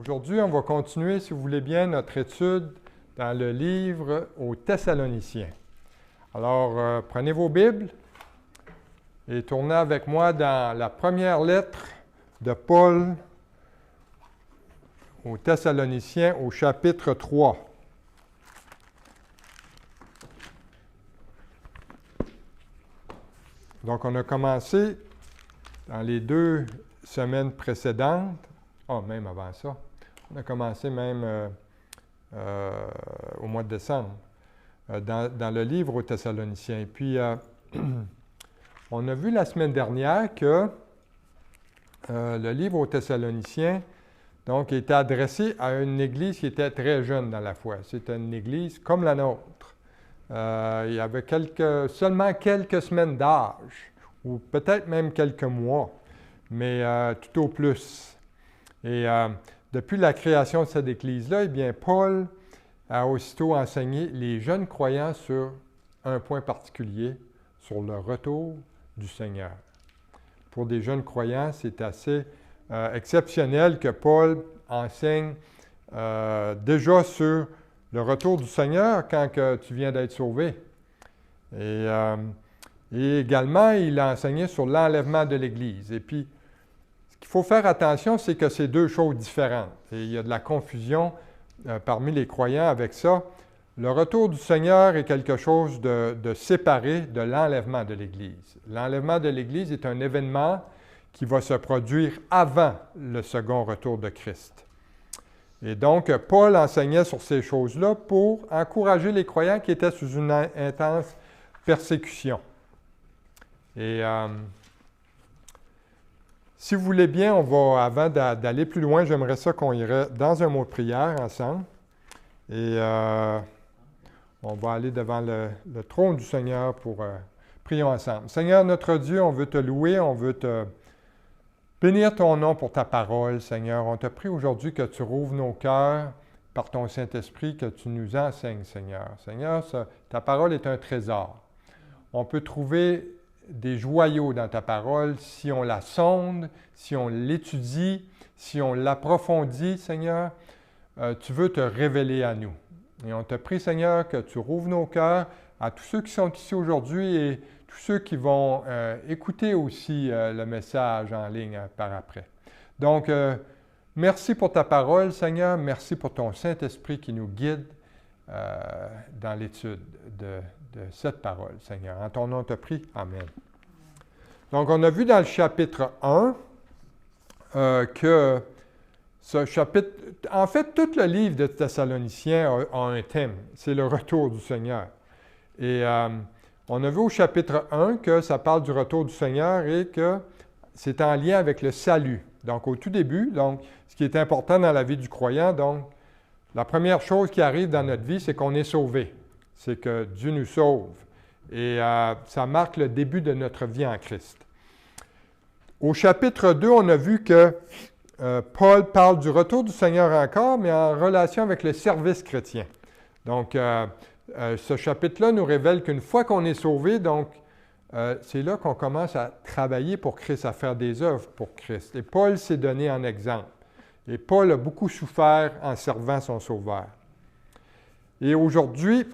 Aujourd'hui, on va continuer, si vous voulez bien, notre étude dans le livre aux Thessaloniciens. Alors, prenez vos Bibles et tournez avec moi dans la première lettre de Paul aux Thessaloniciens au chapitre 3. Donc, on a commencé dans les 2 semaines précédentes, même avant ça, on a commencé même au mois de décembre, dans le livre aux Thessaloniciens. Et puis, on a vu la semaine dernière que le livre aux Thessaloniciens, donc, était adressé à une église qui était très jeune dans la foi. C'était une église comme la nôtre. Il y avait seulement quelques semaines d'âge, ou peut-être même quelques mois, mais tout au plus. Et depuis la création de cette église-là, eh bien, Paul a aussitôt enseigné les jeunes croyants sur un point particulier, sur le retour du Seigneur. Pour des jeunes croyants, c'est assez exceptionnel que Paul enseigne déjà sur le retour du Seigneur quand que tu viens d'être sauvé. Et également, il a enseigné sur l'enlèvement de l'Église. Et puis, ce qu'il faut faire attention, c'est que c'est 2 choses différentes. Et il y a de la confusion parmi les croyants avec ça. Le retour du Seigneur est quelque chose de séparé de l'enlèvement de l'Église. L'enlèvement de l'Église est un événement qui va se produire avant le second retour de Christ. Et donc, Paul enseignait sur ces choses-là pour encourager les croyants qui étaient sous une intense persécution. Et si vous voulez bien, avant d'aller plus loin, j'aimerais ça qu'on irait dans un mot de prière ensemble. Et on va aller devant le trône du Seigneur pour prier ensemble. Seigneur, notre Dieu, on veut te louer, on veut te bénir ton nom pour ta parole, Seigneur. On te prie aujourd'hui que tu rouvres nos cœurs par ton Saint-Esprit, que tu nous enseignes, Seigneur. Seigneur, ta parole est un trésor. On peut trouver des joyaux dans ta parole si on la sonde, si on l'étudie, si on l'approfondit, Seigneur. Tu veux te révéler à nous. Et on te prie, Seigneur, que tu rouvres nos cœurs à tous ceux qui sont ici aujourd'hui et tous ceux qui vont écouter aussi le message en ligne par après. Donc, merci pour ta parole, Seigneur. Merci pour ton Saint-Esprit qui nous guide dans l'étude de cette parole, Seigneur. En ton nom, on te prie. Amen. Donc, on a vu dans le chapitre 1 que ce chapitre... En fait, tout le livre de Thessaloniciens a un thème. C'est le retour du Seigneur. Et on a vu au chapitre 1 que ça parle du retour du Seigneur et que c'est en lien avec le salut. Donc, au tout début, donc, ce qui est important dans la vie du croyant, donc, la première chose qui arrive dans notre vie, c'est qu'on est sauvé. C'est que Dieu nous sauve. Et ça marque le début de notre vie en Christ. Au chapitre 2, on a vu que Paul parle du retour du Seigneur encore, mais en relation avec le service chrétien. Donc, ce chapitre-là nous révèle qu'une fois qu'on est sauvé, donc, c'est là qu'on commence à travailler pour Christ, à faire des œuvres pour Christ. Et Paul s'est donné en exemple. Et Paul a beaucoup souffert en servant son Sauveur. Et aujourd'hui,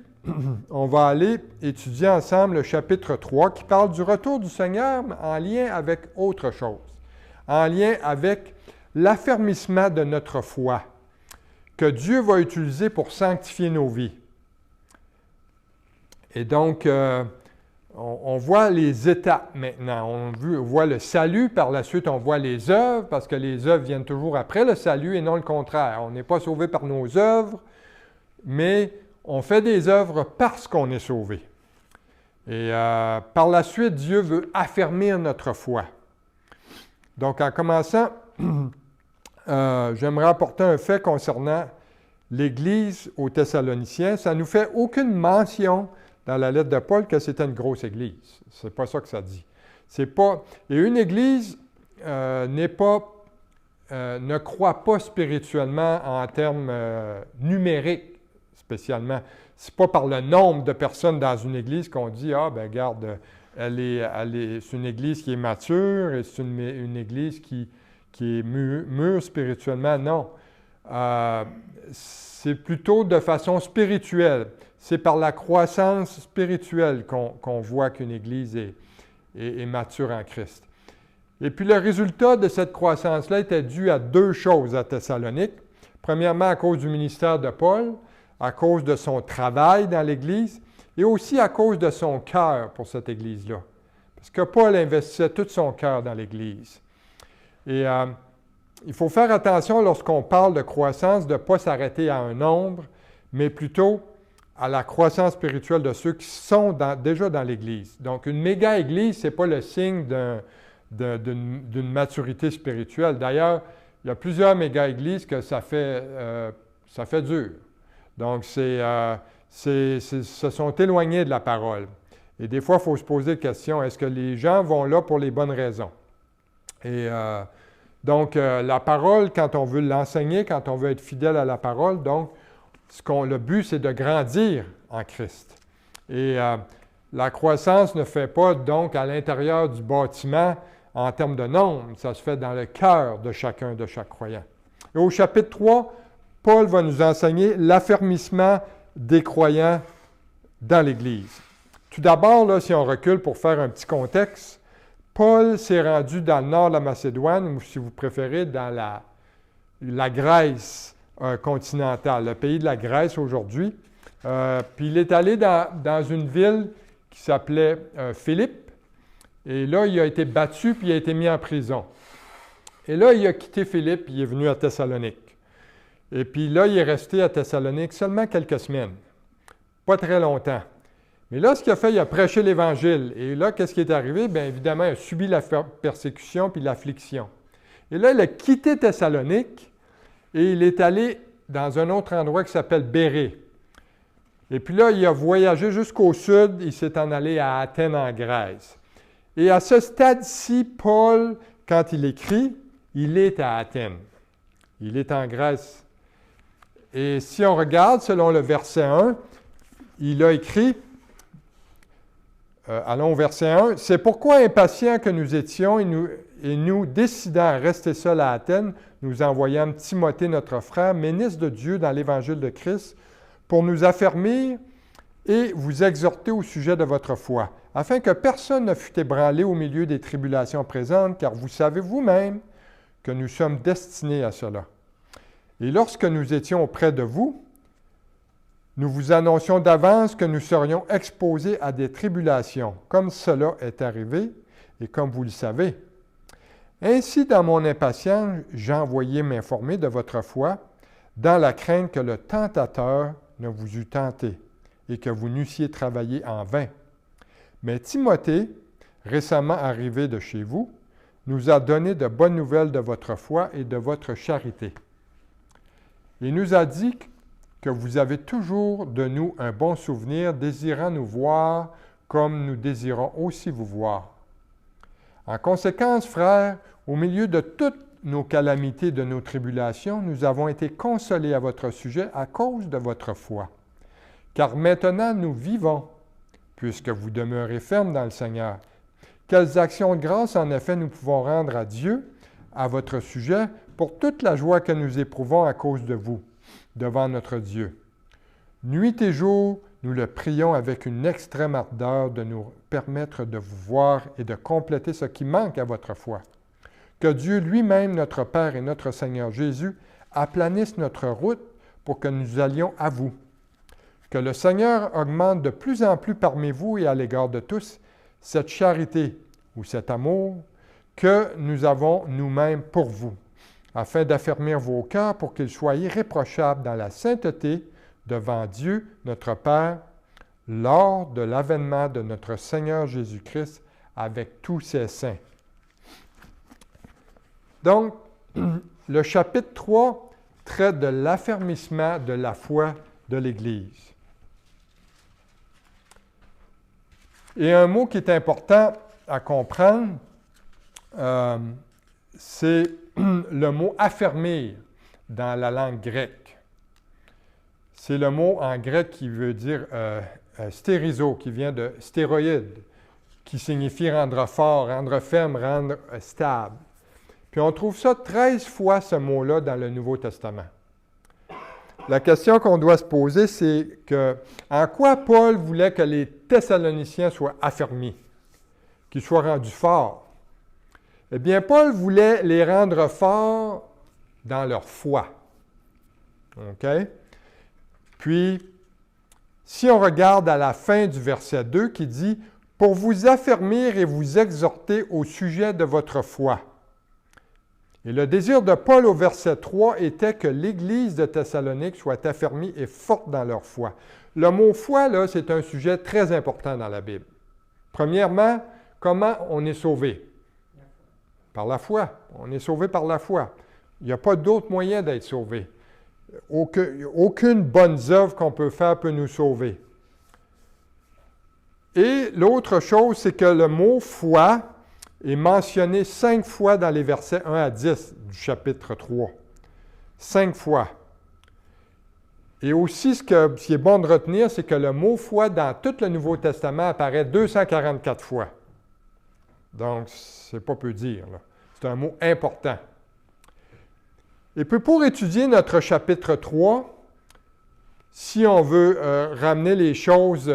on va aller étudier ensemble le chapitre 3 qui parle du retour du Seigneur en lien avec autre chose, en lien avec l'affermissement de notre foi que Dieu va utiliser pour sanctifier nos vies. Et donc, on voit les étapes maintenant. On voit le salut, par la suite on voit les œuvres, parce que les œuvres viennent toujours après le salut et non le contraire. On n'est pas sauvé par nos œuvres, mais on fait des œuvres parce qu'on est sauvé. Et par la suite, Dieu veut affermir notre foi. Donc, en commençant, j'aimerais apporter un fait concernant l'Église aux Thessaloniciens. Ça ne nous fait aucune mention dans la lettre de Paul que c'était une grosse Église. C'est pas ça que ça dit. Et une Église ne croit pas spirituellement en termes numériques, spécialement. Ce n'est pas par le nombre de personnes dans une Église qu'on dit « Ah, ben regarde, c'est une Église qui est mature et c'est une Église qui est mûre spirituellement. » Non. c'est plutôt de façon spirituelle. C'est par la croissance spirituelle qu'on voit qu'une Église est mature en Christ. Et puis le résultat de cette croissance-là était dû à deux choses à Thessalonique. Premièrement, à cause du ministère de Paul, à cause de son travail dans l'Église, et aussi à cause de son cœur pour cette Église-là. Parce que Paul investissait tout son cœur dans l'Église. Et il faut faire attention lorsqu'on parle de croissance, de ne pas s'arrêter à un nombre, mais plutôt à la croissance spirituelle de ceux qui sont déjà dans l'Église. Donc, une méga-Église, ce n'est pas le signe d'une maturité spirituelle. D'ailleurs, il y a plusieurs méga-églises que ça fait dur. Donc, se sont éloignés de la parole. Et des fois, il faut se poser la question, est-ce que les gens vont là pour les bonnes raisons? Et donc, la parole, quand on veut l'enseigner, quand on veut être fidèle à la parole, donc, le but, c'est de grandir en Christ. Et la croissance ne fait pas, donc, à l'intérieur du bâtiment en termes de nombre, ça se fait dans le cœur de chacun, de chaque croyant. Et au chapitre 3, Paul va nous enseigner l'affermissement des croyants dans l'Église. Tout d'abord, là, si on recule pour faire un petit contexte, Paul s'est rendu dans le nord de la Macédoine, ou si vous préférez, dans la Grèce continentale, le pays de la Grèce aujourd'hui. Puis il est allé dans une ville qui s'appelait Philippe, et là, il a été battu, puis il a été mis en prison. Et là, il a quitté Philippe, puis il est venu à Thessalonique. Et puis là, il est resté à Thessalonique seulement quelques semaines, pas très longtemps. Mais là, ce qu'il a fait, il a prêché l'Évangile. Et là, qu'est-ce qui est arrivé? Bien évidemment, il a subi la persécution puis l'affliction. Et là, il a quitté Thessalonique et il est allé dans un autre endroit qui s'appelle Bérée. Et puis là, il a voyagé jusqu'au sud, il s'est en allé à Athènes en Grèce. Et à ce stade-ci, Paul, quand il écrit, il est à Athènes. Il est en Grèce. Et si on regarde, selon le verset 1, il a écrit, allons au verset 1, « C'est pourquoi, impatients que nous étions et nous décidant à rester seuls à Athènes, nous envoyâmes Timothée, notre frère, ministre de Dieu dans l'Évangile de Christ, pour nous affermir et vous exhorter au sujet de votre foi, afin que personne ne fût ébranlé au milieu des tribulations présentes, car vous savez vous-même que nous sommes destinés à cela. Et lorsque nous étions auprès de vous, nous vous annoncions d'avance que nous serions exposés à des tribulations, comme cela est arrivé et comme vous le savez. Ainsi, dans mon impatience, j'ai envoyé m'informer de votre foi, dans la crainte que le tentateur ne vous eût tenté et que vous n'eussiez travaillé en vain. Mais Timothée, récemment arrivé de chez vous, nous a donné de bonnes nouvelles de votre foi et de votre charité. Il nous a dit que vous avez toujours de nous un bon souvenir, désirant nous voir comme nous désirons aussi vous voir. En conséquence, frères, au milieu de toutes nos calamités et de nos tribulations, nous avons été consolés à votre sujet à cause de votre foi. Car maintenant nous vivons, puisque vous demeurez fermes dans le Seigneur. Quelles actions de grâce, en effet, nous pouvons rendre à Dieu à votre sujet pour toute la joie que nous éprouvons à cause de vous, devant notre Dieu. Nuit et jour, nous le prions avec une extrême ardeur de nous permettre de vous voir et de compléter ce qui manque à votre foi. Que Dieu lui-même, notre Père et notre Seigneur Jésus, aplanisse notre route pour que nous allions à vous. Que le Seigneur augmente de plus en plus parmi vous et à l'égard de tous cette charité ou cet amour que nous avons nous-mêmes pour vous, afin d'affermir vos cœurs pour qu'ils soient irréprochables dans la sainteté devant Dieu, notre Père, lors de l'avènement de notre Seigneur Jésus-Christ avec tous ses saints. Donc, le chapitre 3 traite de l'affermissement de la foi de l'Église. Et un mot qui est important à comprendre, c'est le mot « affermir » dans la langue grecque. C'est le mot en grec qui veut dire stérizo, qui vient de stéroïde, qui signifie rendre fort, rendre ferme, rendre stable. Puis on trouve ça 13 fois, ce mot-là, dans le Nouveau Testament. La question qu'on doit se poser, c'est en quoi Paul voulait que les Thessaloniciens soient affermis, qu'ils soient rendus forts? Eh bien, Paul voulait les rendre forts dans leur foi. OK? Puis, si on regarde à la fin du verset 2 qui dit « Pour vous affermir et vous exhorter au sujet de votre foi ». Et le désir de Paul au verset 3 était que l'Église de Thessalonique soit affermie et forte dans leur foi. Le mot « foi », là, c'est un sujet très important dans la Bible. Premièrement, comment on est sauvé? Par la foi. On est sauvé par la foi. Il n'y a pas d'autre moyen d'être sauvé. Aucune bonne œuvre qu'on peut faire peut nous sauver. Et l'autre chose, c'est que le mot « foi » est mentionné 5 fois dans les versets 1 à 10 du chapitre 3. 5 fois. Et aussi, ce qui est bon de retenir, c'est que le mot « foi » dans tout le Nouveau Testament apparaît 244 fois. Donc, c'est pas peu dire, là. C'est un mot important. Et puis, pour étudier notre chapitre 3, si on veut ramener les choses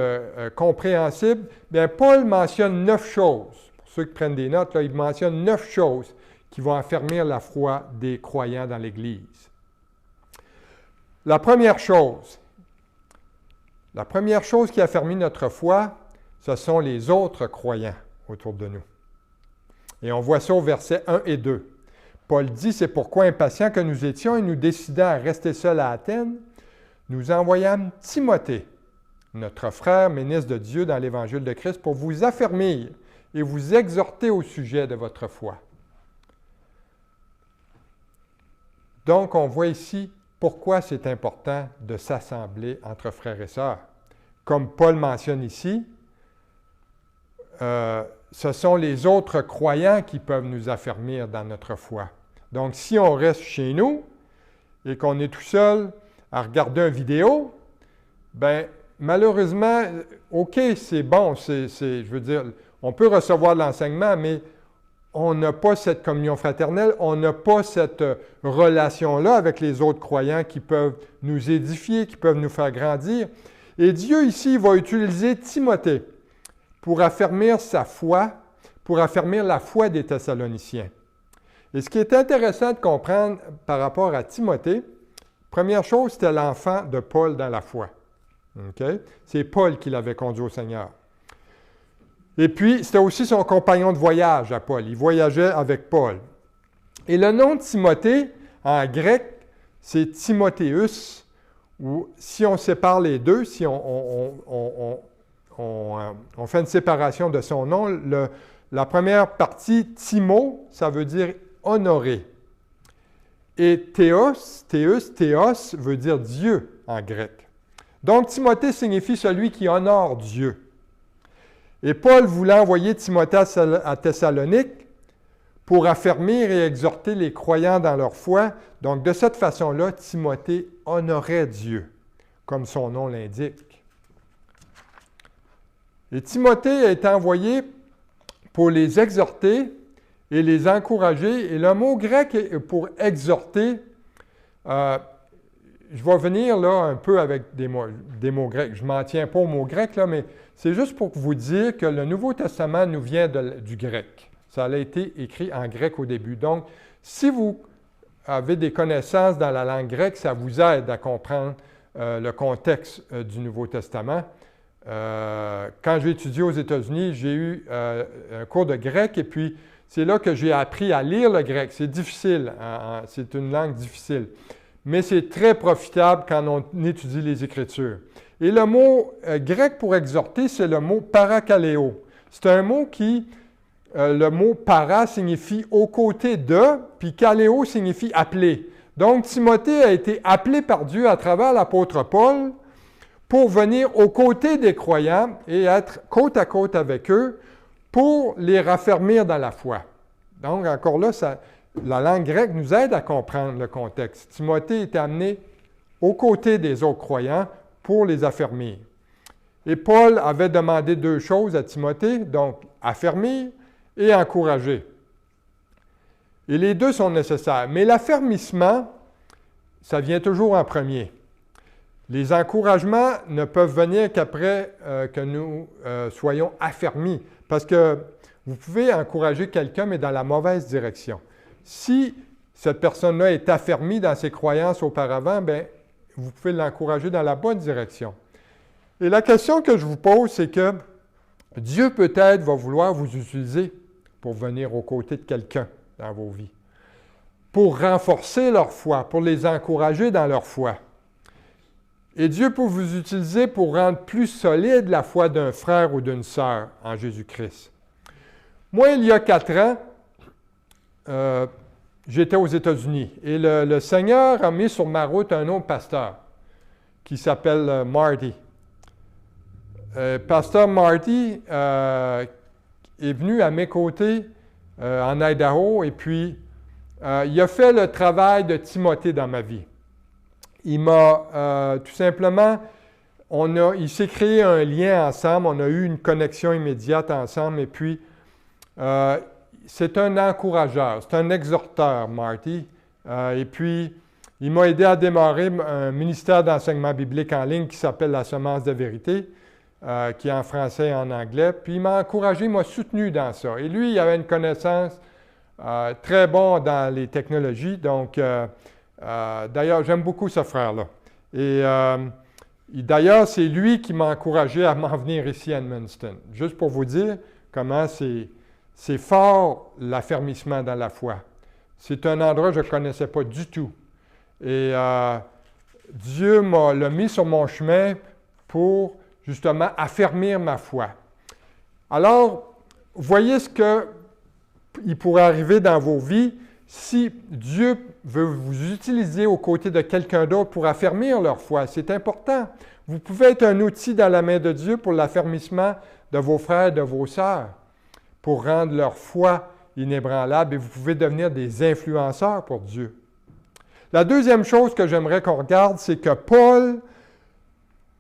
compréhensibles, bien, Paul mentionne 9 choses. Pour ceux qui prennent des notes, là, il mentionne 9 choses qui vont affermir la foi des croyants dans l'Église. La première chose qui affermit notre foi, ce sont les autres croyants autour de nous. Et on voit ça au verset 1 et 2. Paul dit, « C'est pourquoi, impatients que nous étions et nous décidant à rester seuls à Athènes, nous envoyâmes Timothée, notre frère, ministre de Dieu dans l'Évangile de Christ, pour vous affermir et vous exhorter au sujet de votre foi. » Donc, on voit ici pourquoi c'est important de s'assembler entre frères et sœurs. Comme Paul mentionne ici, ce sont les autres croyants qui peuvent nous affermir dans notre foi. Donc, si on reste chez nous et qu'on est tout seul à regarder une vidéo, bien, malheureusement, OK, c'est bon, je veux dire, on peut recevoir de l'enseignement, mais on n'a pas cette communion fraternelle, on n'a pas cette relation-là avec les autres croyants qui peuvent nous édifier, qui peuvent nous faire grandir. Et Dieu, ici, va utiliser Timothée pour affermir sa foi, pour affermir la foi des Thessaloniciens. Et ce qui est intéressant de comprendre par rapport à Timothée, première chose, c'était l'enfant de Paul dans la foi. Okay? C'est Paul qui l'avait conduit au Seigneur. Et puis, c'était aussi son compagnon de voyage à Paul. Il voyageait avec Paul. Et le nom de Timothée, en grec, c'est Timothéus, ou si on sépare les deux, si on fait une séparation de son nom, la première partie, Timo, ça veut dire honoré. Et théos veut dire Dieu en grec. Donc, Timothée signifie celui qui honore Dieu. Et Paul voulait envoyer Timothée à Thessalonique pour affermir et exhorter les croyants dans leur foi. Donc, de cette façon-là, Timothée honorait Dieu, comme son nom l'indique. Et Timothée a été envoyé pour les exhorter et les encourager. Et le mot grec pour exhorter, je vais venir là un peu avec des mots grecs. Je ne m'en tiens pas aux mots grecs, là, mais c'est juste pour vous dire que le Nouveau Testament nous vient du grec. Ça a été écrit en grec au début. Donc, si vous avez des connaissances dans la langue grecque, ça vous aide à comprendre le contexte du Nouveau Testament. Quand j'ai étudié aux États-Unis, j'ai eu un cours de grec et puis c'est là que j'ai appris à lire le grec. C'est difficile, c'est une langue difficile, mais c'est très profitable quand on étudie les Écritures. Et le mot grec pour exhorter, c'est le mot parakaleo. C'est un mot qui, le mot para signifie aux côtés de, puis kaleo signifie appeler. Donc Timothée a été appelé par Dieu à travers l'apôtre Paul pour venir aux côtés des croyants et être côte à côte avec eux pour les raffermir dans la foi. Donc, encore là, la langue grecque nous aide à comprendre le contexte. Timothée est amené aux côtés des autres croyants pour les affermir. Et Paul avait demandé 2 choses à Timothée, donc affermir et encourager. Et les 2 sont nécessaires. Mais l'affermissement, ça vient toujours en premier. Les encouragements ne peuvent venir qu'après que nous soyons affermis. Parce que vous pouvez encourager quelqu'un, mais dans la mauvaise direction. Si cette personne-là est affermie dans ses croyances auparavant, bien, vous pouvez l'encourager dans la bonne direction. Et la question que je vous pose, c'est que Dieu peut-être va vouloir vous utiliser pour venir aux côtés de quelqu'un dans vos vies, pour renforcer leur foi, pour les encourager dans leur foi. Et Dieu peut vous utiliser pour rendre plus solide la foi d'un frère ou d'une sœur en Jésus-Christ. Moi, il y a 4 ans, j'étais aux États-Unis et le Seigneur a mis sur ma route un autre pasteur qui s'appelle Marty. Pasteur Marty est venu à mes côtés en Idaho et puis il a fait le travail de Timothée dans ma vie. Il m'a tout simplement, il s'est créé un lien ensemble, on a eu une connexion immédiate ensemble et puis c'est un encourageur, c'est un exhorteur, Marty. Et puis, il m'a aidé à démarrer un ministère d'enseignement biblique en ligne qui s'appelle La Semence de Vérité, qui est en français et en anglais. Puis, il m'a encouragé, il m'a soutenu dans ça. Et lui, il avait une connaissance très bonne dans les technologies. Donc, d'ailleurs, j'aime beaucoup ce frère-là. Et d'ailleurs, c'est lui qui m'a encouragé à m'en venir ici à Edmundston. Juste pour vous dire comment c'est fort l'affermissement dans la foi. C'est un endroit que je ne connaissais pas du tout. Et Dieu l'a mis sur mon chemin pour justement affermir ma foi. Alors, voyez ce qu'il pourrait arriver dans vos vies si Dieu veut vous utiliser aux côtés de quelqu'un d'autre pour affermir leur foi. C'est important. Vous pouvez être un outil dans la main de Dieu pour l'affermissement de vos frères et de vos sœurs, pour rendre leur foi inébranlable et vous pouvez devenir des influenceurs pour Dieu. La deuxième chose que j'aimerais qu'on regarde, c'est que Paul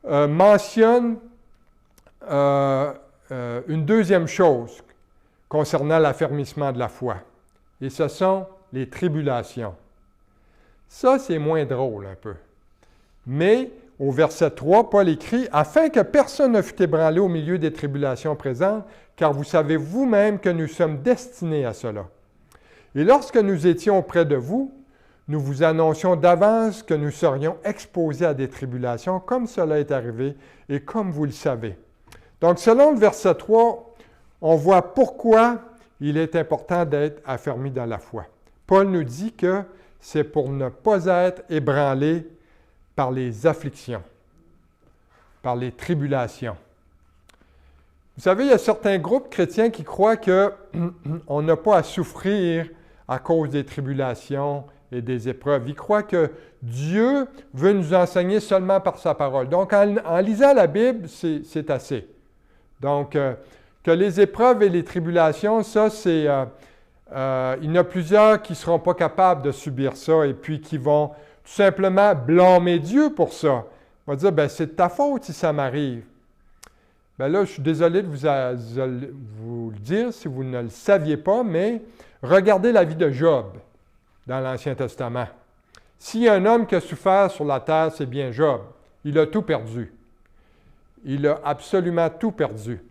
mentionne une deuxième chose concernant l'affermissement de la foi. Et ce sont les tribulations. Ça, c'est moins drôle un peu. Mais au verset 3, Paul écrit « Afin que personne ne fût ébranlé au milieu des tribulations présentes, car vous savez vous-même que nous sommes destinés à cela. Et lorsque nous étions auprès de vous, nous vous annoncions d'avance que nous serions exposés à des tribulations, comme cela est arrivé et comme vous le savez. » Donc, selon le verset 3, on voit pourquoi il est important d'être affermi dans la foi. Paul nous dit que c'est pour ne pas être ébranlé par les afflictions, par les tribulations. Vous savez, il y a certains groupes chrétiens qui croient qu'on n'a pas à souffrir à cause des tribulations et des épreuves. Ils croient que Dieu veut nous enseigner seulement par sa parole. Donc, en lisant la Bible, c'est assez. Donc, que les épreuves et les tribulations, ça, c'est... il y en a plusieurs qui ne seront pas capables de subir ça et puis qui vont tout simplement blâmer Dieu pour ça. On va dire, bien, c'est de ta faute si ça m'arrive. Bien là, je suis désolé de vous le dire si vous ne le saviez pas, mais regardez la vie de Job dans l'Ancien Testament. S'il y a un homme qui a souffert sur la terre, c'est bien Job. Il a tout perdu. Il a absolument tout perdu.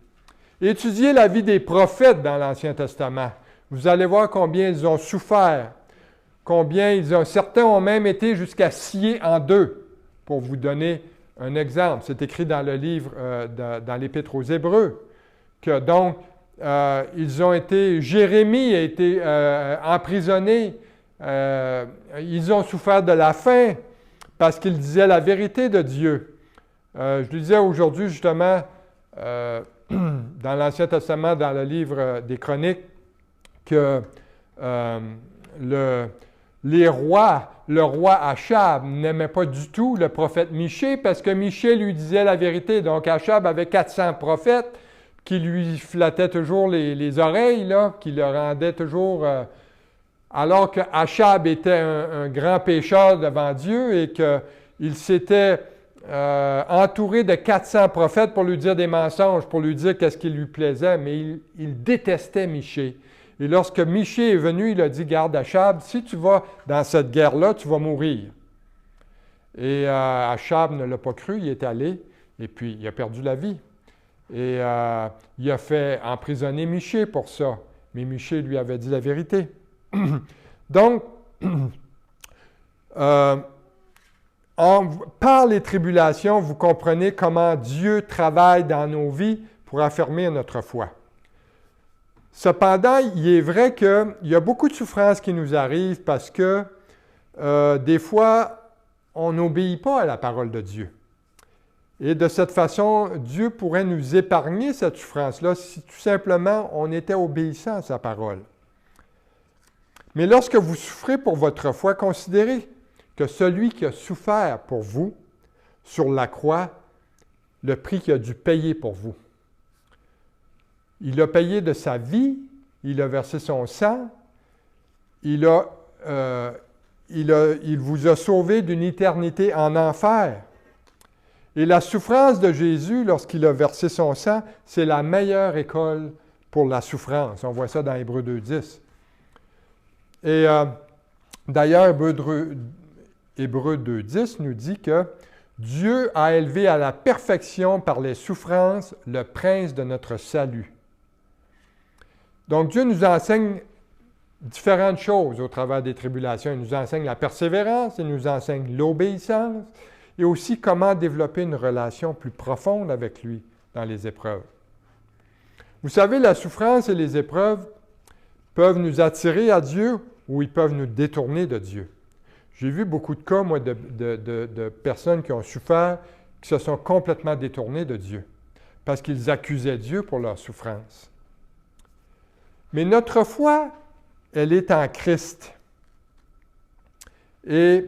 Étudiez la vie des prophètes dans l'Ancien Testament. Vous allez voir combien ils ont souffert, certains ont même été jusqu'à scier en deux, pour vous donner un exemple. C'est écrit dans le livre, dans l'Épître aux Hébreux, que donc, Jérémie a été emprisonné, ils ont souffert de la faim parce qu'ils disaient la vérité de Dieu. Je le disais aujourd'hui, justement, dans l'Ancien Testament, dans le livre des Chroniques, que le roi Achab n'aimait pas du tout le prophète Michée parce que Michée lui disait la vérité. Donc Achab avait 400 prophètes qui lui flattaient toujours les oreilles, là, qui le rendaient toujours... alors que Achab était un grand pécheur devant Dieu et qu'il s'était entouré de 400 prophètes pour lui dire des mensonges, pour lui dire qu'est-ce qui lui plaisait, mais il détestait Michée. Et lorsque Michée est venu, il a dit, « Garde Achab, si tu vas dans cette guerre-là, tu vas mourir. » Et Achab ne l'a pas cru, il est allé, et puis il a perdu la vie. Et il a fait emprisonner Michée pour ça. Mais Michée lui avait dit la vérité. Donc, par les tribulations, vous comprenez comment Dieu travaille dans nos vies pour affermir notre foi. Cependant, il est vrai qu'il y a beaucoup de souffrances qui nous arrivent parce que des fois, on n'obéit pas à la parole de Dieu. Et de cette façon, Dieu pourrait nous épargner cette souffrance-là si tout simplement on était obéissant à sa parole. Mais lorsque vous souffrez pour votre foi, considérez que celui qui a souffert pour vous sur la croix, le prix qu'il a dû payer pour vous. Il a payé de sa vie, il a versé son sang, il vous a sauvé d'une éternité en enfer. Et la souffrance de Jésus, lorsqu'il a versé son sang, c'est la meilleure école pour la souffrance. On voit ça dans Hébreux 2.10. Et d'ailleurs, Hébreux 2.10 nous dit que Dieu a élevé à la perfection par les souffrances le prince de notre salut. Donc Dieu nous enseigne différentes choses au travers des tribulations. Il nous enseigne la persévérance, il nous enseigne l'obéissance et aussi comment développer une relation plus profonde avec lui dans les épreuves. Vous savez, la souffrance et les épreuves peuvent nous attirer à Dieu ou ils peuvent nous détourner de Dieu. J'ai vu beaucoup de cas, moi, de personnes qui ont souffert, qui se sont complètement détournées de Dieu parce qu'ils accusaient Dieu pour leur souffrance. Mais notre foi, elle est en Christ. Et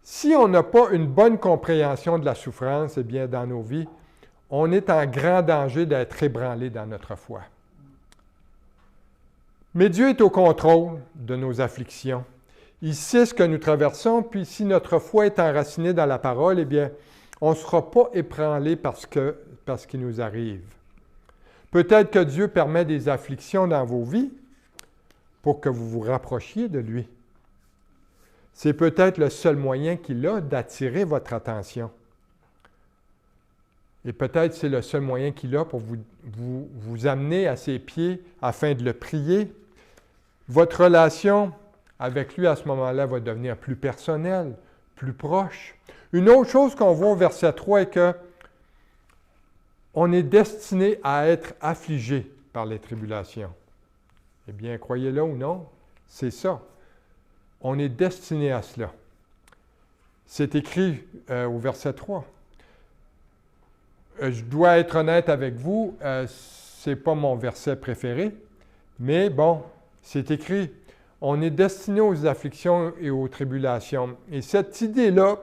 si on n'a pas une bonne compréhension de la souffrance, eh bien, dans nos vies, on est en grand danger d'être ébranlé dans notre foi. Mais Dieu est au contrôle de nos afflictions. Il sait ce que nous traversons, puis si notre foi est enracinée dans la parole, eh bien, on ne sera pas ébranlé par ce qui nous arrive. Peut-être que Dieu permet des afflictions dans vos vies pour que vous vous rapprochiez de lui. C'est peut-être le seul moyen qu'il a d'attirer votre attention. Et peut-être c'est le seul moyen qu'il a pour vous amener à ses pieds afin de le prier. Votre relation avec lui à ce moment-là va devenir plus personnelle, plus proche. Une autre chose qu'on voit au verset 3 est que on est destiné à être affligé par les tribulations. Eh bien, croyez-le ou non, c'est ça. On est destiné à cela. C'est écrit au verset 3. Je dois être honnête avec vous, ce n'est pas mon verset préféré, mais bon, c'est écrit. On est destiné aux afflictions et aux tribulations. Et cette idée-là,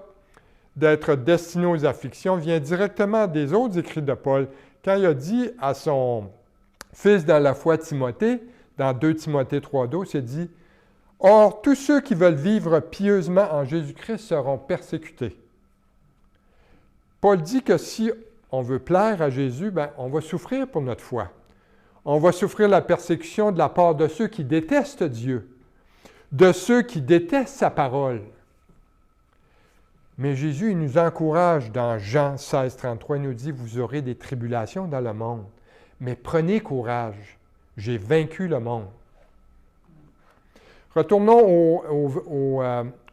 d'être destiné aux afflictions, vient directement des autres écrits de Paul. Quand il a dit à son fils dans la foi Timothée, dans 2 Timothée 3.12, il a dit « Or, tous ceux qui veulent vivre pieusement en Jésus-Christ seront persécutés. » Paul dit que si on veut plaire à Jésus, on va souffrir pour notre foi. On va souffrir la persécution de la part de ceux qui détestent Dieu, de ceux qui détestent sa parole. Mais Jésus, il nous encourage dans Jean 16.33, il nous dit « Vous aurez des tribulations dans le monde, mais prenez courage, j'ai vaincu le monde. » Retournons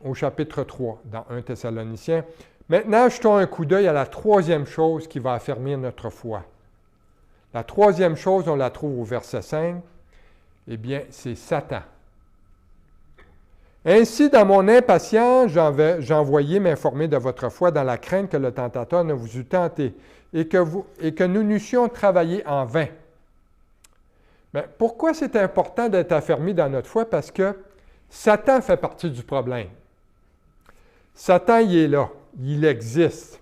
au chapitre 3, dans 1 Thessaloniciens. Maintenant, jetons un coup d'œil à la troisième chose qui va affermir notre foi. La troisième chose, on la trouve au verset 5, eh bien, c'est Satan. Ainsi, dans mon impatience, j'envoyais m'informer de votre foi dans la crainte que le tentateur ne vous eût tenté et que nous n'eussions travaillé en vain. Mais pourquoi c'est important d'être affermi dans notre foi? Parce que Satan fait partie du problème. Satan, il est là, il existe.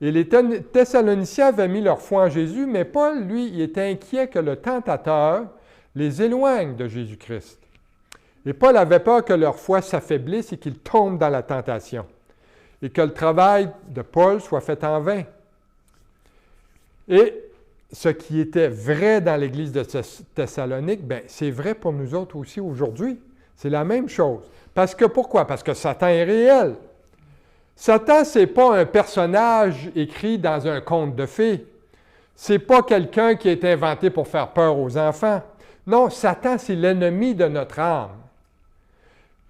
Et les Thessaloniciens avaient mis leur foi en Jésus, mais Paul, lui, il était inquiet que le tentateur les éloigne de Jésus-Christ. Et Paul avait peur que leur foi s'affaiblisse et qu'ils tombent dans la tentation, et que le travail de Paul soit fait en vain. Et ce qui était vrai dans l'Église de Thessalonique, c'est vrai pour nous autres aussi aujourd'hui. C'est la même chose. Parce que pourquoi? Parce que Satan est réel. Satan, ce n'est pas un personnage écrit dans un conte de fées. Ce n'est pas quelqu'un qui a été inventé pour faire peur aux enfants. Non, Satan, c'est l'ennemi de notre âme.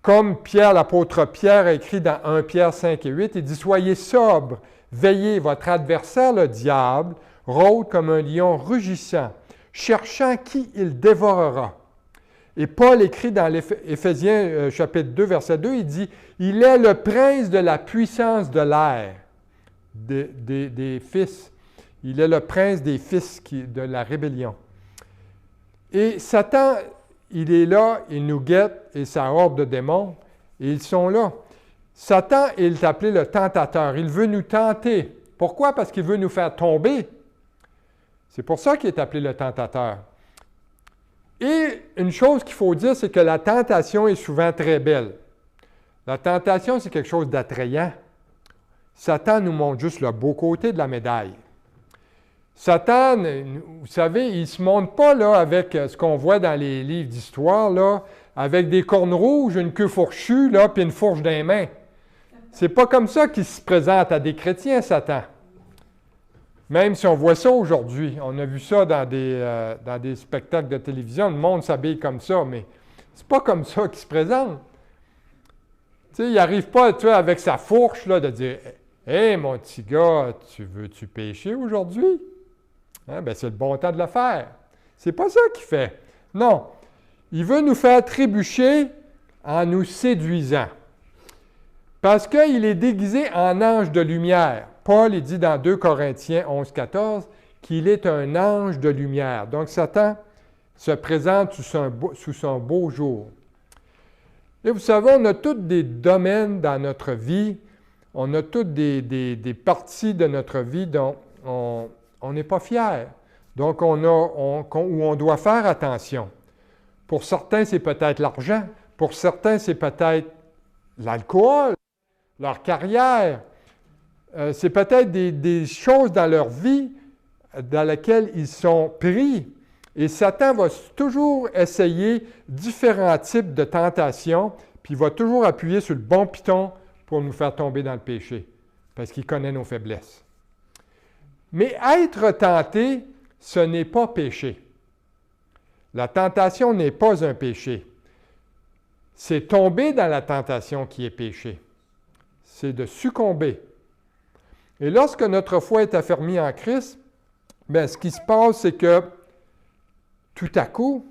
Comme Pierre, l'apôtre Pierre a écrit dans 1 Pierre 5 et 8, il dit « Soyez sobres, veillez, votre adversaire, le diable, rôde comme un lion rugissant, cherchant qui il dévorera. » Et Paul écrit dans Éphésiens chapitre 2, verset 2, il dit « Il est le prince de la puissance de l'air, des fils. Il est le prince des fils de la rébellion. » Et Satan, il est là, il nous guette, et sa horde de démons, et ils sont là. Satan, il est appelé le tentateur. Il veut nous tenter. Pourquoi? Parce qu'il veut nous faire tomber. C'est pour ça qu'il est appelé le tentateur. Et une chose qu'il faut dire, c'est que la tentation est souvent très belle. La tentation, c'est quelque chose d'attrayant. Satan nous montre juste le beau côté de la médaille. Satan, vous savez, il ne se montre pas là, avec ce qu'on voit dans les livres d'histoire, là, avec des cornes rouges, une queue fourchue, là, puis une fourche dans les mains. C'est pas comme ça qu'il se présente à des chrétiens, Satan. Même si on voit ça aujourd'hui, on a vu ça dans des spectacles de télévision, le monde s'habille comme ça, mais c'est pas comme ça qu'il se présente. Tu sais, il n'arrive pas, tu vois, avec sa fourche, là, de dire « Hé, mon petit gars, veux-tu pécher aujourd'hui? Hein? Bien, c'est le bon temps de le faire. » C'est pas ça qu'il fait. Non. Il veut nous faire trébucher en nous séduisant. Parce qu'il est déguisé en ange de lumière. Paul, il dit dans 2 Corinthiens 11, 14 qu'il est un ange de lumière. Donc, Satan se présente sous son beau jour. Et vous savez, on a tous des domaines dans notre vie, on a toutes des parties de notre vie dont on n'est pas fier. Donc, où on doit faire attention. Pour certains, c'est peut-être l'argent. Pour certains, c'est peut-être l'alcool, leur carrière. C'est peut-être des choses dans leur vie dans lesquelles ils sont pris. Et Satan va toujours essayer différents types de tentations, puis il va toujours appuyer sur le bon piton pour nous faire tomber dans le péché, parce qu'il connaît nos faiblesses. Mais être tenté, ce n'est pas péché. La tentation n'est pas un péché. C'est tomber dans la tentation qui est péché. C'est de succomber. Et lorsque notre foi est affermie en Christ, bien, ce qui se passe, c'est que tout à coup,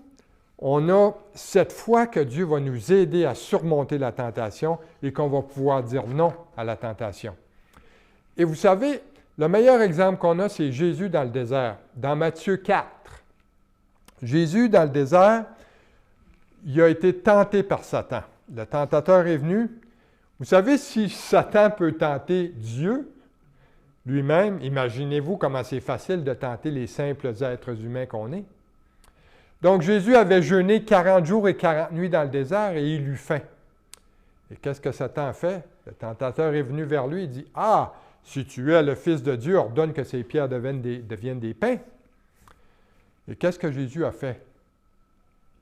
on a cette foi que Dieu va nous aider à surmonter la tentation et qu'on va pouvoir dire non à la tentation. Et vous savez, le meilleur exemple qu'on a, c'est Jésus dans le désert, dans Matthieu 4. Jésus, dans le désert, il a été tenté par Satan. Le tentateur est venu. Vous savez, si Satan peut tenter Dieu lui-même, imaginez-vous comment c'est facile de tenter les simples êtres humains qu'on est. Donc, Jésus avait jeûné 40 jours et 40 nuits dans le désert et il eut faim. Et qu'est-ce que Satan a fait? Le tentateur est venu vers lui et dit, « Ah, si tu es le Fils de Dieu, ordonne que ces pierres deviennent des pains. » Et qu'est-ce que Jésus a fait?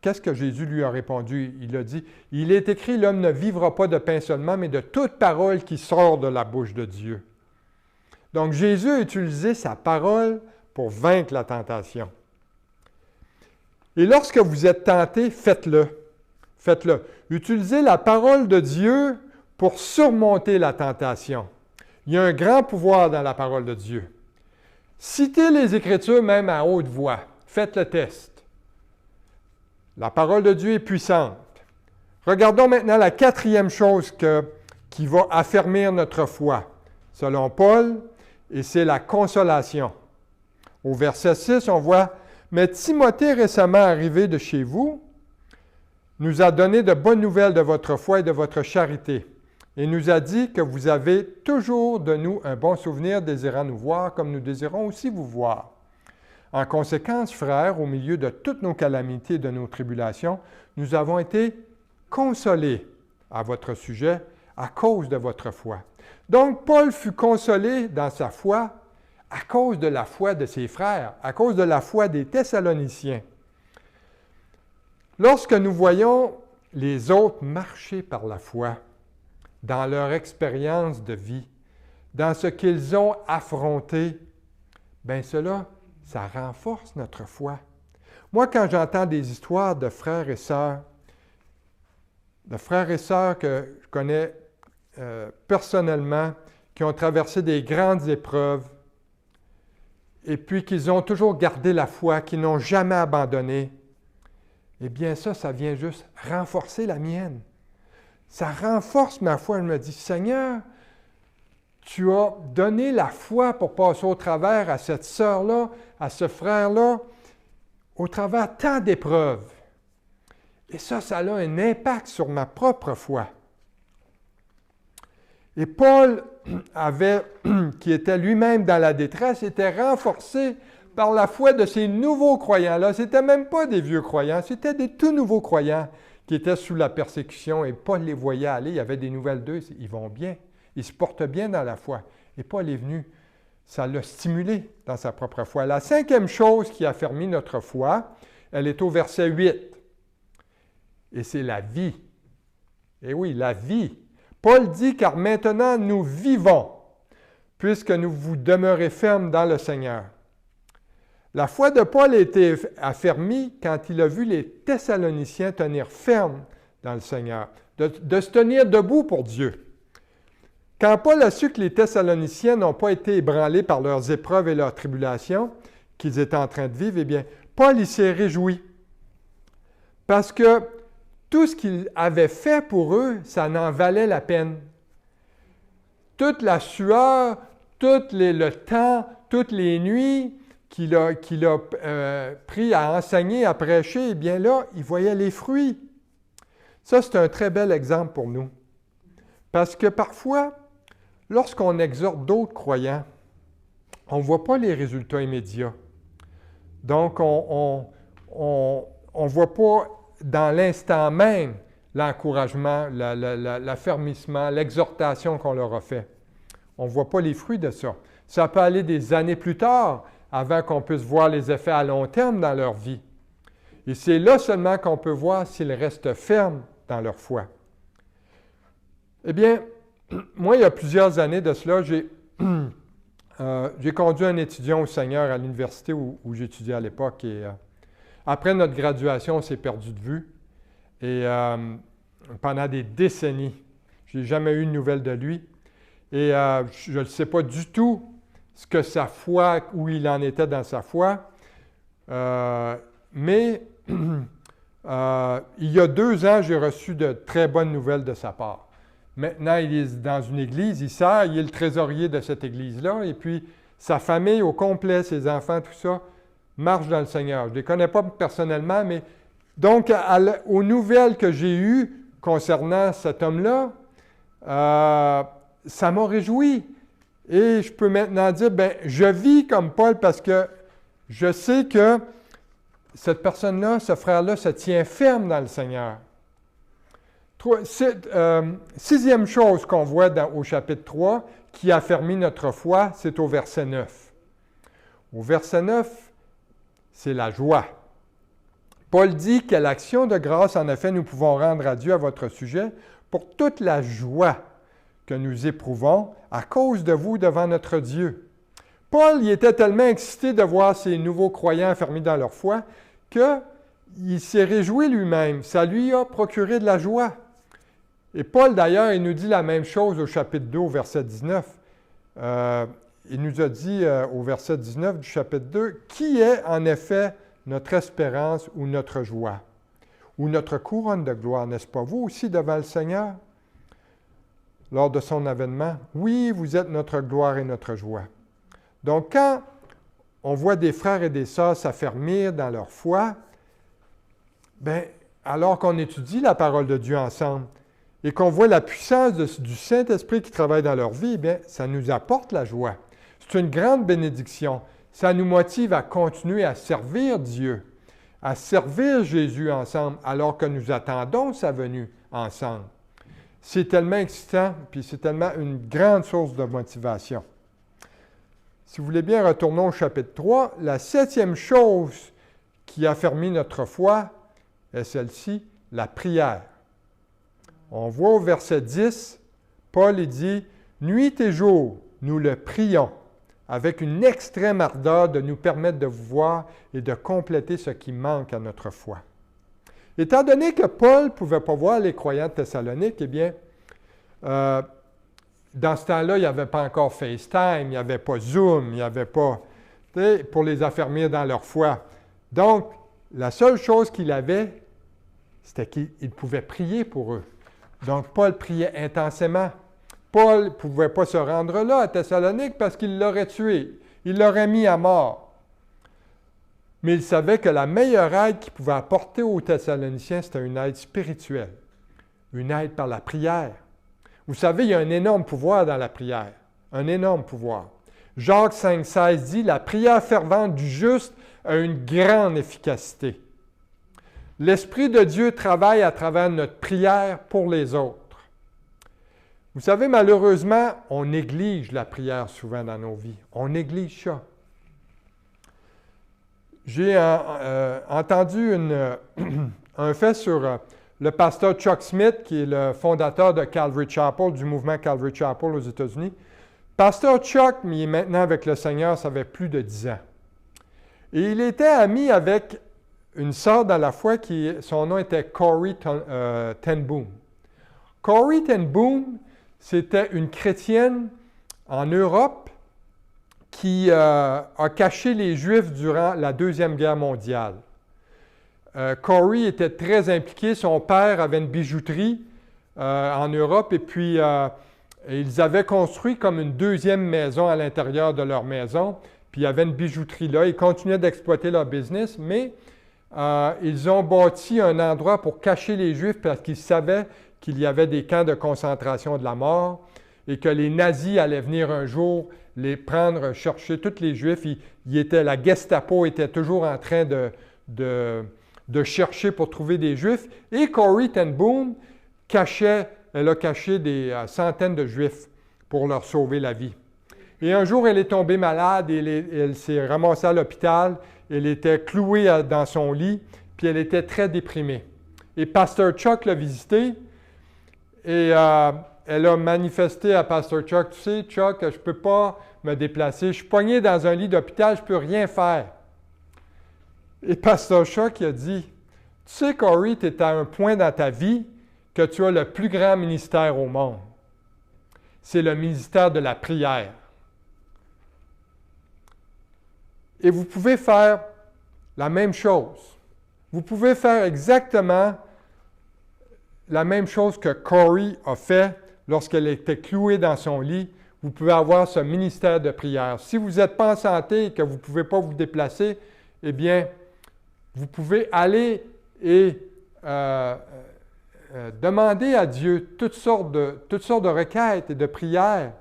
Qu'est-ce que Jésus lui a répondu? Il a dit, « Il est écrit, l'homme ne vivra pas de pain seulement, mais de toute parole qui sort de la bouche de Dieu. » Donc, Jésus a utilisé sa parole pour vaincre la tentation. Et lorsque vous êtes tenté, faites-le. Faites-le. Utilisez la parole de Dieu pour surmonter la tentation. Il y a un grand pouvoir dans la parole de Dieu. Citez les Écritures même à haute voix. Faites le test. La parole de Dieu est puissante. Regardons maintenant la 4e chose qui va affermir notre foi, selon Paul, et c'est la consolation. Au verset 6, on voit « Mais Timothée, récemment arrivé de chez vous, nous a donné de bonnes nouvelles de votre foi et de votre charité, et nous a dit que vous avez toujours de nous un bon souvenir, désirant nous voir comme nous désirons aussi vous voir. En conséquence, frères, au milieu de toutes nos calamités et de nos tribulations, nous avons été consolés à votre sujet à cause de votre foi. » Donc, Paul fut consolé dans sa foi à cause de la foi de ses frères, à cause de la foi des Thessaloniciens. Lorsque nous voyons les autres marcher par la foi, dans leur expérience de vie, dans ce qu'ils ont affronté, bien cela, ça renforce notre foi. Moi, quand j'entends des histoires de frères et sœurs que je connais personnellement, qui ont traversé des grandes épreuves, et puis qu'ils ont toujours gardé la foi, qu'ils n'ont jamais abandonné, eh bien ça vient juste renforcer la mienne. Ça renforce ma foi. Je me dis, Seigneur, tu as donné la foi pour passer au travers à cette sœur-là, à ce frère-là, au travers tant d'épreuves. Et ça a un impact sur ma propre foi. Et Paul qui était lui-même dans la détresse, était renforcé par la foi de ces nouveaux croyants-là. Ce n'étaient même pas des vieux croyants, c'était des tout nouveaux croyants qui étaient sous la persécution. Et Paul les voyait aller, il y avait des nouvelles d'eux, ils vont bien, ils se portent bien dans la foi. Et Paul est venu, ça l'a stimulé dans sa propre foi. La cinquième chose qui a affermi notre foi, elle est au verset 8. Et c'est la vie. Et oui, la vie. Paul dit, car maintenant nous vivons, puisque nous vous demeurez fermes dans le Seigneur. La foi de Paul a été affermie quand il a vu les Thessaloniciens tenir ferme dans le Seigneur, de se tenir debout pour Dieu. Quand Paul a su que les Thessaloniciens n'ont pas été ébranlés par leurs épreuves et leurs tribulations qu'ils étaient en train de vivre, eh bien, Paul il s'est réjoui. Parce que tout ce qu'il avait fait pour eux, ça en valait la peine. Toute la sueur, le temps, toutes les nuits qu'il a pris à enseigner, à prêcher, eh bien là, il voyait les fruits. Ça, c'est un très bel exemple pour nous. Parce que parfois, lorsqu'on exhorte d'autres croyants, on ne voit pas les résultats immédiats. Donc, on ne voit pas dans l'instant même l'encouragement, l'affermissement, l'exhortation qu'on leur a fait. On ne voit pas les fruits de ça. Ça peut aller des années plus tard avant qu'on puisse voir les effets à long terme dans leur vie. Et c'est là seulement qu'on peut voir s'ils restent fermes dans leur foi. Eh bien, moi, il y a plusieurs années de cela, j'ai conduit un étudiant au Seigneur à l'université où j'étudiais à l'époque. Et après notre graduation, on s'est perdu de vue. Et pendant des décennies, je n'ai jamais eu de nouvelles de lui. Et je ne sais pas du tout ce que sa foi, où il en était dans sa foi. Mais il y a 2 ans, j'ai reçu de très bonnes nouvelles de sa part. Maintenant, il est dans une église, il sert, il est le trésorier de cette église-là. Et puis, sa famille au complet, ses enfants, tout ça, marche dans le Seigneur. Je ne les connais pas personnellement, mais donc, aux nouvelles que j'ai eues concernant cet homme-là, ça m'a réjoui. Et je peux maintenant dire, je vis comme Paul parce que je sais que cette personne-là, ce frère-là, se tient ferme dans le Seigneur. 6e chose qu'on voit au chapitre 3 qui a affermi notre foi, c'est au verset 9. Au verset 9, c'est la joie. Paul dit quelle action de grâce, en effet, nous pouvons rendre à Dieu à votre sujet pour toute la joie que nous éprouvons à cause de vous devant notre Dieu. Paul il était tellement excité de voir ces nouveaux croyants affermis dans leur foi qu'il s'est réjoui lui-même. Ça lui a procuré de la joie. Et Paul, d'ailleurs, il nous dit la même chose au chapitre 2, au verset 19. Il nous a dit au verset 19 du chapitre 2, « Qui est en effet notre espérance ou notre joie, ou notre couronne de gloire, n'est-ce pas vous aussi devant le Seigneur, lors de son avènement? Oui, vous êtes notre gloire et notre joie. » Donc, quand on voit des frères et des sœurs s'affermir dans leur foi, alors qu'on étudie la parole de Dieu ensemble et qu'on voit la puissance du Saint-Esprit qui travaille dans leur vie, ça nous apporte la joie. C'est une grande bénédiction. Ça nous motive à continuer à servir Dieu, à servir Jésus ensemble, alors que nous attendons sa venue ensemble. C'est tellement excitant, puis c'est tellement une grande source de motivation. Si vous voulez bien, retournons au chapitre 3. La 7e chose qui a affermi notre foi est celle-ci, la prière. On voit au verset 10, Paul il dit, « Nuit et jour, nous le prions, avec une extrême ardeur de nous permettre de voir et de compléter ce qui manque à notre foi. » Étant donné que Paul ne pouvait pas voir les croyants de Thessalonique, eh bien, dans ce temps-là, il n'y avait pas encore FaceTime, il n'y avait pas Zoom, il n'y avait pas, pour les affermir dans leur foi. Donc, la seule chose qu'il avait, c'était qu'il pouvait prier pour eux. Donc, Paul priait intensément. Paul ne pouvait pas se rendre là, à Thessalonique, parce qu'il l'aurait tué. Il l'aurait mis à mort. Mais il savait que la meilleure aide qu'il pouvait apporter aux Thessaloniciens, c'était une aide spirituelle, une aide par la prière. Vous savez, il y a un énorme pouvoir dans la prière, un énorme pouvoir. Jacques 5,16 dit « La prière fervente du juste a une grande efficacité. » L'Esprit de Dieu travaille à travers notre prière pour les autres. Vous savez, malheureusement, on néglige la prière souvent dans nos vies. On néglige ça. J'ai entendu un fait sur le pasteur Chuck Smith, qui est le fondateur de Calvary Chapel, du mouvement Calvary Chapel aux États-Unis. Pasteur Chuck, il est maintenant avec le Seigneur, ça fait plus de 10 ans. Et il était ami avec une sœur dans la foi, son nom était Corrie ten Boom. Corrie ten Boom, c'était une chrétienne en Europe qui a caché les Juifs durant la Deuxième Guerre mondiale. Corrie était très impliqué. Son père avait une bijouterie en Europe et puis ils avaient construit comme une deuxième maison à l'intérieur de leur maison. Puis il y avait une bijouterie là. Ils continuaient d'exploiter leur business, mais ils ont bâti un endroit pour cacher les Juifs parce qu'ils savaient qu'il y avait des camps de concentration de la mort et que les nazis allaient venir un jour les prendre, chercher tous les Juifs. La Gestapo était toujours en train de chercher pour trouver des Juifs. Et Corrie ten Boom elle a caché des centaines de Juifs pour leur sauver la vie. Et un jour, elle est tombée malade et elle s'est ramassée à l'hôpital. Elle était clouée dans son lit, puis elle était très déprimée. Et Pasteur Chuck l'a visitée et elle a manifesté à Pasteur Chuck, « Tu sais, Chuck, je ne peux pas me déplacer. Je suis pogné dans un lit d'hôpital, je ne peux rien faire. » Et Pasteur Chuck a dit, « Tu sais, Corrie, tu es à un point dans ta vie que tu as le plus grand ministère au monde. C'est le ministère de la prière. Et vous pouvez faire la même chose. Vous pouvez faire exactement la même chose que Corrie a fait lorsqu'elle était clouée dans son lit. Vous pouvez avoir ce ministère de prière. Si vous n'êtes pas en santé et que vous ne pouvez pas vous déplacer, eh bien, vous pouvez aller et demander à Dieu toutes sortes de requêtes et de prières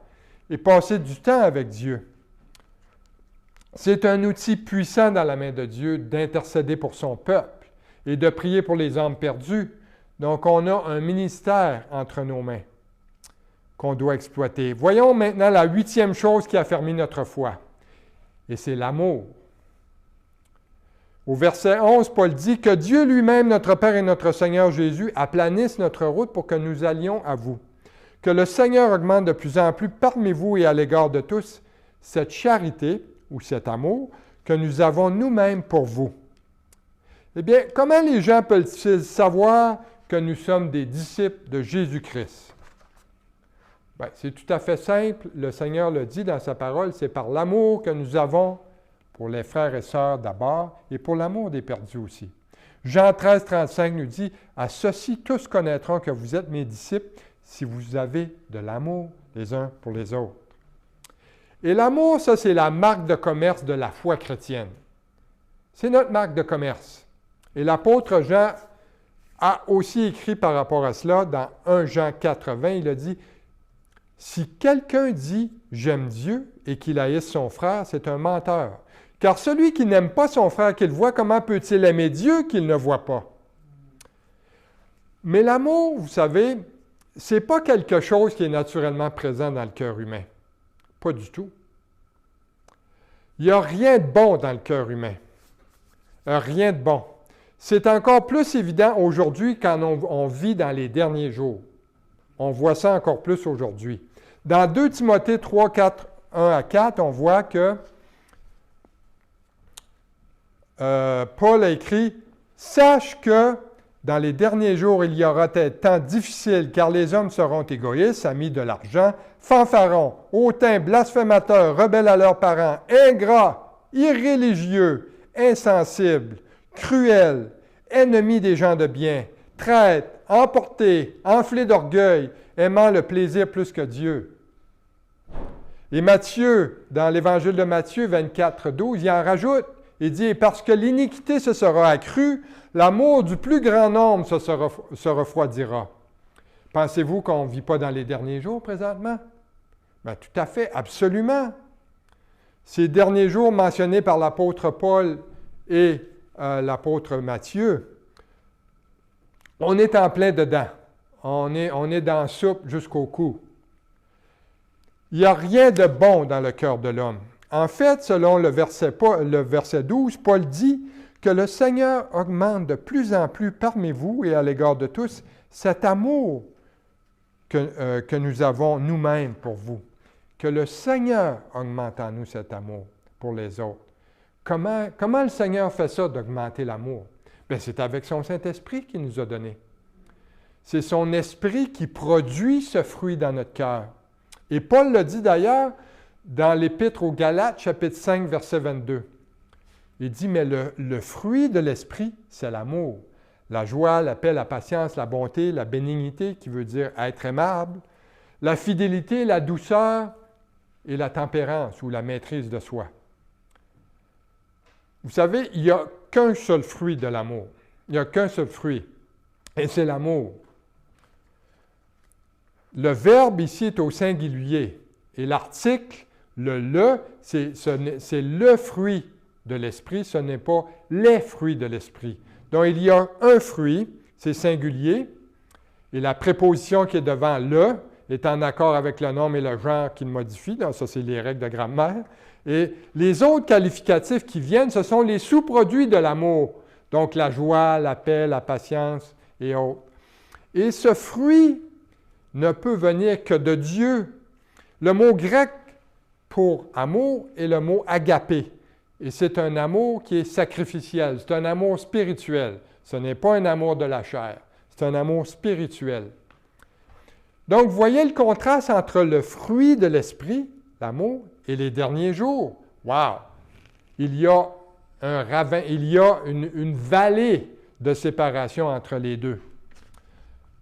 et passer du temps avec Dieu. C'est un outil puissant dans la main de Dieu d'intercéder pour son peuple et de prier pour les âmes perdues. Donc, on a un ministère entre nos mains qu'on doit exploiter. Voyons maintenant la 8e chose qui a affermi notre foi, et c'est l'amour. Au verset 11, Paul dit « Que Dieu lui-même, notre Père et notre Seigneur Jésus, aplanisse notre route pour que nous allions à vous. Que le Seigneur augmente de plus en plus parmi vous et à l'égard de tous cette charité, ou cet amour, que nous avons nous-mêmes pour vous. » Eh bien, comment les gens peuvent-ils savoir que nous sommes des disciples de Jésus-Christ? Bien, c'est tout à fait simple. Le Seigneur le dit dans sa parole, c'est par l'amour que nous avons pour les frères et sœurs d'abord et pour l'amour des perdus aussi. Jean 13, 35 nous dit, « À ceci tous connaîtront que vous êtes mes disciples si vous avez de l'amour les uns pour les autres. » Et l'amour, ça, c'est la marque de commerce de la foi chrétienne. C'est notre marque de commerce. Et l'apôtre Jean a aussi écrit par rapport à cela dans 1 Jean 4, 20, il a dit « Si quelqu'un dit « J'aime Dieu » et qu'il haïsse son frère, c'est un menteur. Car celui qui n'aime pas son frère qu'il voit, comment peut-il aimer Dieu qu'il ne voit pas? » Mais l'amour, vous savez, ce n'est pas quelque chose qui est naturellement présent dans le cœur humain. Pas du tout. Il n'y a rien de bon dans le cœur humain. Rien de bon. C'est encore plus évident aujourd'hui quand on vit dans les derniers jours. on voit ça encore plus aujourd'hui. Dans 2 Timothée 3, 4, 1 à 4, on voit que Paul a écrit « Sache que dans les derniers jours, il y aura des temps difficiles, car les hommes seront égoïstes, amis de l'argent, fanfarons, hautains, blasphémateurs, rebelles à leurs parents, ingrats, irréligieux, insensibles, cruels, ennemis des gens de bien, traîtres, emportés, enflés d'orgueil, aimant le plaisir plus que Dieu. » Et Matthieu, dans l'Évangile de Matthieu 24, 12, il en rajoute, il dit « Parce que l'iniquité se sera accrue, l'amour du plus grand nombre se refroidira. » Pensez-vous qu'on ne vit pas dans les derniers jours présentement? Bien, tout à fait, absolument. Ces derniers jours mentionnés par l'apôtre Paul et l'apôtre Matthieu, on est en plein dedans. On est dans la soupe jusqu'au cou. Il n'y a rien de bon dans le cœur de l'homme. En fait, selon le verset 12, Paul dit que le Seigneur augmente de plus en plus parmi vous et à l'égard de tous cet amour que nous avons nous-mêmes pour vous. Que le Seigneur augmente en nous cet amour pour les autres. Comment le Seigneur fait ça, d'augmenter l'amour? Bien, c'est avec son Saint-Esprit qu'il nous a donné. C'est son Esprit qui produit ce fruit dans notre cœur. Et Paul le dit d'ailleurs dans l'Épître aux Galates, chapitre 5, verset 22. Il dit, mais le fruit de l'Esprit, c'est l'amour. La joie, la paix, la patience, la bonté, la bénignité, qui veut dire être aimable, la fidélité, la douceur et la tempérance ou la maîtrise de soi. Vous savez, il n'y a qu'un seul fruit de l'amour. Il n'y a qu'un seul fruit, et c'est l'amour. Le verbe ici est au singulier, et l'article, c'est le fruit de l'esprit, ce n'est pas les fruits de l'esprit. Donc, il y a un fruit, c'est singulier, et la préposition qui est devant le est en accord avec le nombre et le genre qu'il modifie. Donc, ça, c'est les règles de grammaire. Et les autres qualificatifs qui viennent, ce sont les sous-produits de l'amour. Donc, la joie, la paix, la patience et autres. Et ce fruit ne peut venir que de Dieu. Le mot grec pour amour est le mot agapé. Et c'est un amour qui est sacrificiel. C'est un amour spirituel. Ce n'est pas un amour de la chair. C'est un amour spirituel. Donc, vous voyez le contraste entre le fruit de l'esprit, l'amour, et les derniers jours. Wow! Il y a un ravin, il y a une vallée de séparation entre les deux.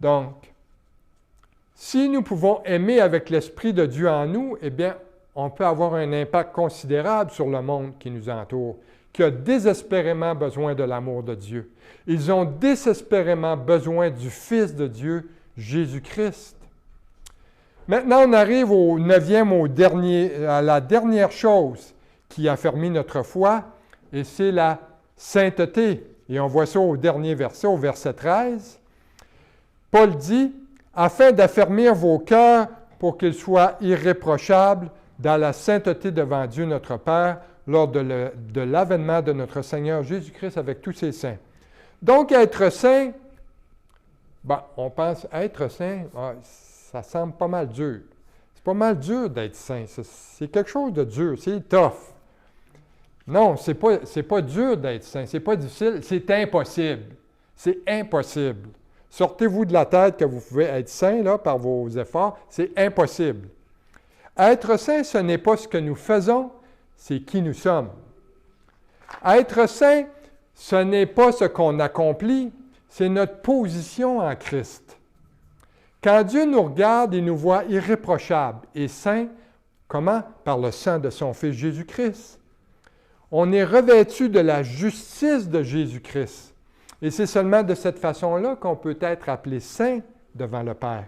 Donc, si nous pouvons aimer avec l'Esprit de Dieu en nous, eh bien, on peut avoir un impact considérable sur le monde qui nous entoure, qui a désespérément besoin de l'amour de Dieu. Ils ont désespérément besoin du Fils de Dieu, Jésus-Christ. Maintenant, on arrive au 9e, à la dernière chose qui affermit notre foi, et c'est la sainteté. Et on voit ça au dernier verset, au verset 13. Paul dit, « Afin d'affermir vos cœurs pour qu'ils soient irréprochables dans la sainteté devant Dieu notre Père, lors de l'avènement de notre Seigneur Jésus-Christ avec tous ses saints. » Donc, être saint, on pense être saint, ça semble pas mal dur. C'est pas mal dur d'être saint. C'est quelque chose de dur, c'est tough. Non, c'est pas dur d'être saint, c'est pas difficile, c'est impossible. C'est impossible. Sortez-vous de la tête que vous pouvez être saint là, par vos efforts, c'est impossible. Être saint, ce n'est pas ce que nous faisons, c'est qui nous sommes. Être saint, ce n'est pas ce qu'on accomplit, c'est notre position en Christ. Quand Dieu nous regarde, il nous voit irréprochables et saints, comment? Par le sang de son Fils Jésus-Christ. On est revêtu de la justice de Jésus-Christ. Et c'est seulement de cette façon-là qu'on peut être appelé saint devant le Père.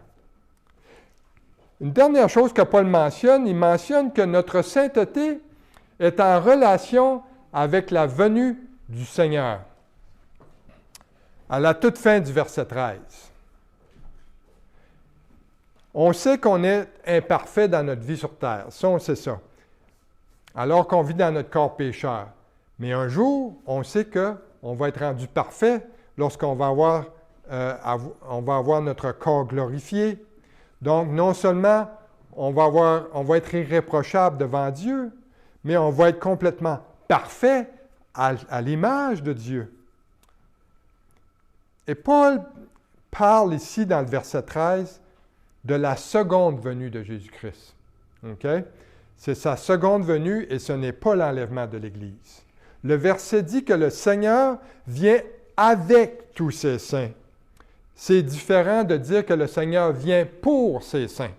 Une dernière chose que Paul mentionne, il mentionne que notre sainteté est en relation avec la venue du Seigneur. À la toute fin du verset 13. On sait qu'on est imparfait dans notre vie sur terre. Ça, on sait ça. Alors qu'on vit dans notre corps pécheur. Mais un jour, on sait qu'on va être rendu parfait lorsqu'on va avoir notre corps glorifié. Donc, non seulement on va être irréprochable devant Dieu, mais on va être complètement parfait à l'image de Dieu. Et Paul parle ici dans le verset 13 de la seconde venue de Jésus-Christ. Okay? C'est sa seconde venue et ce n'est pas l'enlèvement de l'Église. Le verset dit que le Seigneur vient avec tous ses saints. C'est différent de dire que le Seigneur vient pour ses saints,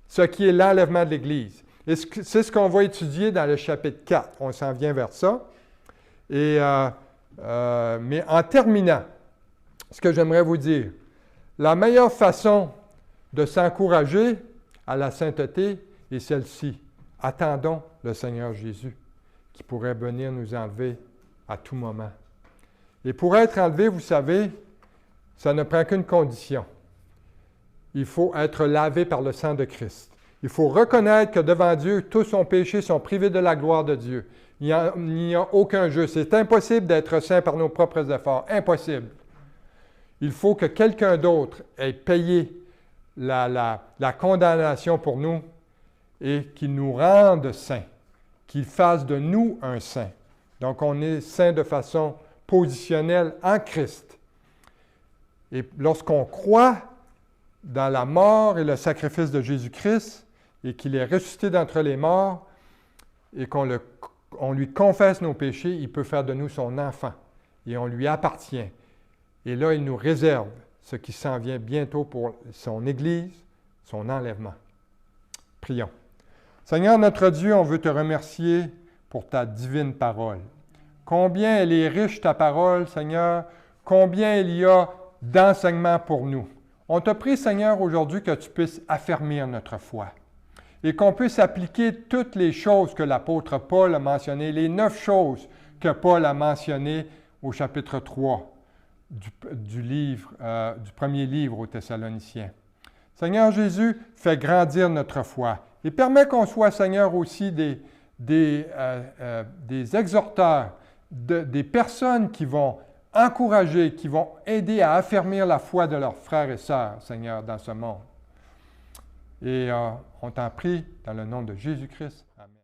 ce qui est l'enlèvement de l'Église. Et c'est ce qu'on va étudier dans le chapitre 4. On s'en vient vers ça. Mais en terminant, ce que j'aimerais vous dire, la meilleure façon de s'encourager à la sainteté est celle-ci. Attendons le Seigneur Jésus, qui pourrait venir nous enlever à tout moment. Et pour être enlevé, vous savez, ça ne prend qu'une condition. Il faut être lavé par le sang de Christ. Il faut reconnaître que devant Dieu, tous ont péché, sont privés de la gloire de Dieu. Il n'y a aucun jeu. C'est impossible d'être saint par nos propres efforts. Impossible. Il faut que quelqu'un d'autre ait payé la condamnation pour nous et qu'il nous rende saints, qu'il fasse de nous un saint. Donc, on est saint de façon positionnelle en Christ. Et lorsqu'on croit dans la mort et le sacrifice de Jésus-Christ et qu'il est ressuscité d'entre les morts et qu'on lui confesse nos péchés, il peut faire de nous son enfant et on lui appartient. Et là, il nous réserve ce qui s'en vient bientôt pour son Église, son enlèvement. Prions. Seigneur notre Dieu, on veut te remercier pour ta divine parole. Combien elle est riche, ta parole, Seigneur, combien il y a d'enseignements pour nous. On te prie, Seigneur, aujourd'hui que tu puisses affermir notre foi et qu'on puisse appliquer toutes les choses que l'apôtre Paul a mentionnées, les 9 choses que Paul a mentionnées au chapitre 3 du premier livre aux Thessaloniciens. Seigneur Jésus, fais grandir notre foi et permets qu'on soit, Seigneur, aussi des exhorteurs, des personnes qui vont encourager, qui vont aider à affermir la foi de leurs frères et sœurs, Seigneur, dans ce monde. Et on t'en prie dans le nom de Jésus-Christ. Amen.